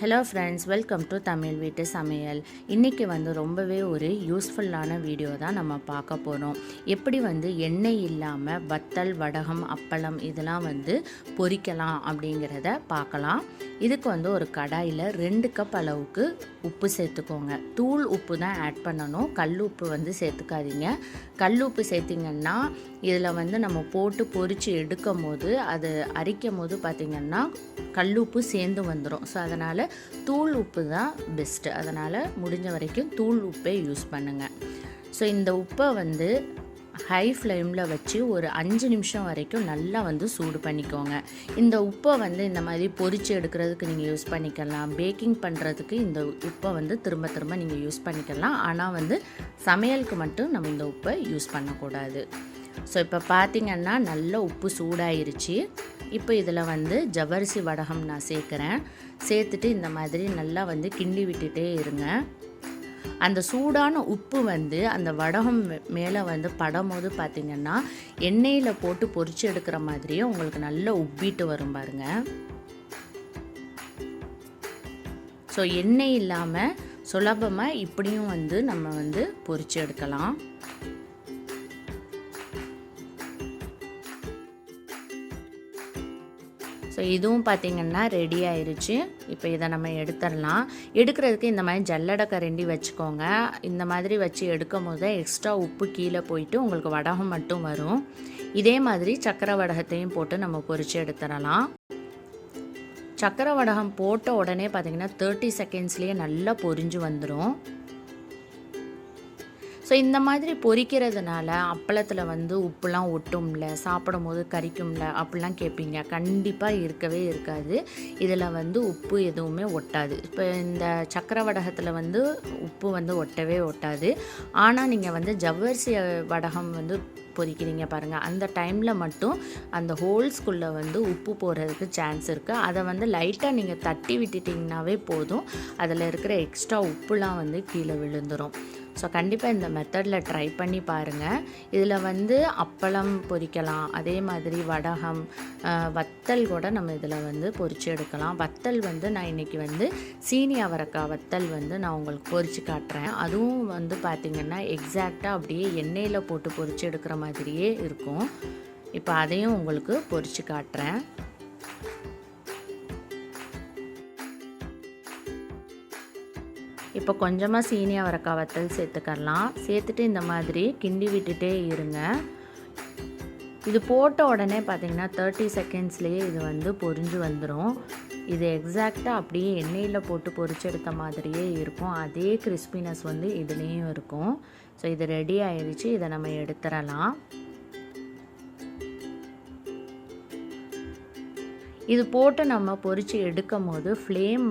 Hello friends, welcome to Tamil வீட்டு சமையல். இன்றைக்கி ரொம்பவே ஒரு யூஸ்ஃபுல்லான வீடியோ தான் நம்ம பார்க்க போகிறோம். எப்படி எண்ணெய் இல்லாமல் வத்தல், வடகம், அப்பளம் இதெல்லாம் பொரிக்கலாம் அப்படிங்கிறத பார்க்கலாம். இதுக்கு ஒரு கடாயில் 2 கப் அளவுக்கு உப்பு சேர்த்துக்கோங்க. தூள் உப்பு தான் ஆட் பண்ணணும், கல் உப்பு சேர்த்துக்காதீங்க. கல் உப்பு சேர்த்திங்கன்னா இதில் நம்ம போட்டு பொரித்து எடுக்கும் போது அது அரிக்கும் போது பார்த்திங்கன்னா கல்லுப்பு சேர்ந்து வந்துடும். ஸோ அதனால் தூள் உப்பு தான் பெஸ்ட்டு. அதனால் முடிஞ்ச வரைக்கும் தூள் உப்பே யூஸ் பண்ணுங்கள். ஸோ இந்த உப்பை ஹை ஃப்ளேமில் வச்சு ஒரு 5 நிமிஷம் வரைக்கும் நல்லா சூடு பண்ணிக்கோங்க. இந்த உப்பை இந்த மாதிரி பொரித்து எடுக்கிறதுக்கு நீங்கள் யூஸ் பண்ணிக்கலாம். பேக்கிங் பண்ணுறதுக்கு இந்த உப்பை திரும்ப திரும்ப நீங்கள் யூஸ் பண்ணிக்கலாம். ஆனால் சமையலுக்கு மட்டும் நம்ம இந்த உப்பை யூஸ் பண்ணக்கூடாது. ஸோ இப்போ பார்த்திங்கன்னா நல்ல உப்பு சூடாயிருச்சு. இப்போ இதில் ஜவ்வரிசி வடகம் நான் சேர்க்குறேன். சேர்த்துட்டு இந்த மாதிரி நல்லா கிண்டி விட்டுட்டே இருங்க. அந்த சூடான உப்பு அந்த வடகம் மேலே படும்போது பார்த்திங்கன்னா எண்ணெயில் போட்டு பொரிச்சு எடுக்கிற மாதிரியே உங்களுக்கு நல்லா உப்பிட்டு வரும் பாருங்கள். ஸோ எண்ணெய் இல்லாமல் சுலபமாக இப்படியும் நம்ம பொரிச்சு எடுக்கலாம். ஸோ இதுவும் பார்த்திங்கன்னா ரெடி ஆயிடுச்சு. இப்போ இதை நம்ம எடுத்துடலாம். எடுக்கிறதுக்கு இந்த மாதிரி ஜல்லடை கரண்டி வச்சுக்கோங்க. இந்த மாதிரி வச்சு எடுக்கும் போது எக்ஸ்ட்ரா உப்பு கீழே போயிட்டு உங்களுக்கு வடகம் மட்டும் வரும். இதே மாதிரி சக்கரை வடகத்தையும் போட்டு நம்ம பொரித்து எடுத்துடலாம். சக்கரை வடகம் போட்ட உடனே பார்த்திங்கன்னா 30 செகண்ட்ஸ்லேயே நல்லா பொரிஞ்சு வந்துடும். ஸோ இந்த மாதிரி பொரிக்கிறதுனால அப்பளத்தில் உப்புலாம் ஒட்டும்ல, சாப்பிடும் போது கரிக்கும்ல அப்படிலாம் கேட்பீங்க. கண்டிப்பாக இருக்கவே இருக்காது. இதில் உப்பு எதுவுமே ஒட்டாது. இப்போ இந்த சக்கரை வடகத்தில் உப்பு ஒட்டவே ஒட்டாது. ஆனால் நீங்கள் ஜவ்வரிசி வடகம் பொரிக்கிறீங்க பாருங்கள், அந்த டைமில் மட்டும் அந்த ஹோல்ஸ்குள்ளே உப்பு போகிறதுக்கு சான்ஸ் இருக்குது. அதை லைட்டாக நீங்கள் தட்டி விட்டுட்டிங்கனாவே போதும். அதில் இருக்கிற எக்ஸ்ட்ரா உப்புலாம் கீழே விழுந்துடும். ஸோ கண்டிப்பாக இந்த மெத்தடில் ட்ரை பண்ணி பாருங்கள். இதில் அப்பளம் பொரிக்கலாம், அதே மாதிரி வடகம், வத்தல் கூட நம்ம இதில் பொரித்து எடுக்கலாம். வத்தல் நான் இன்றைக்கி சீனி அவரைக்காய் வத்தல் நான் உங்களுக்கு பொரித்து காட்டுறேன். அதுவும் பார்த்திங்கன்னா எக்ஸாக்டாக அப்படியே எண்ணெயில் போட்டு பொரித்து எடுக்கிற மாதிரியே இருக்கும். இப்போ அதையும் உங்களுக்கு பொரித்து காட்டுறேன். இப்போ கொஞ்சமாக சீனி அவரைக்காய் வத்தல் சேர்த்துக்கலாம். சேர்த்துட்டு இந்த மாதிரி கிண்டி விட்டுட்டே இருங்க. இது போட்ட உடனே பார்த்திங்கன்னா 30 செகண்ட்ஸ்லேயே இது பொரிஞ்சு வந்துடும். இது எக்ஸாக்டாக அப்படியே எண்ணெயில் போட்டு பொரிச்செடுத்த மாதிரியே இருக்கும். அதே கிறிஸ்பினஸ் இதுலேயும் இருக்கும். ஸோ இது ரெடி ஆயிடுச்சு. இதை நம்ம எடுத்துடலாம். இது போட்டு நம்ம பொரித்து எடுக்கும் போது ஃப்ளேம்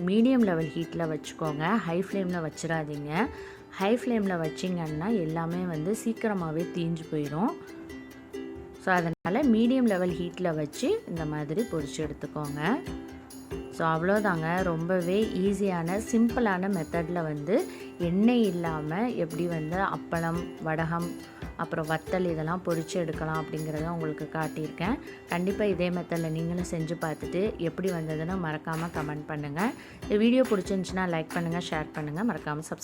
மீடியம் லெவல் ஹீட்டில் வச்சுக்கோங்க. ஹை ஃப்ளேமில் வச்சிடாதீங்க. ஹை ஃப்ளேமில் வச்சிங்கன்னா எல்லாமே சீக்கிரமாகவே தீஞ்சு போயிடும். ஸோ அதனால் மீடியம் லெவல் ஹீட்டில் வச்சு இந்த மாதிரி பொரித்து எடுத்துக்கோங்க. ஸோ அவ்வளோதாங்க. ரொம்பவே ஈஸியான சிம்பிளான மெத்தடில் எண்ணெய் இல்லாமல் எப்படி அப்பளம், வடகம், அப்புறம் வத்தல் இதெல்லாம் பொரித்து எடுக்கலாம் அப்படிங்கிறத உங்களுக்கு காட்டியிருக்கேன். கண்டிப்பாக இதே மெத்தடில் நீங்களும் செஞ்சு பார்த்துட்டு எப்படி வந்ததுன்னு மறக்காமல் கமெண்ட் பண்ணுங்கள். இந்த வீடியோ பிடிச்சிருந்துச்சுன்னா லைக் பண்ணுங்கள், ஷேர் பண்ணுங்கள், மறக்காமல் சப்ஸ்கிரைப்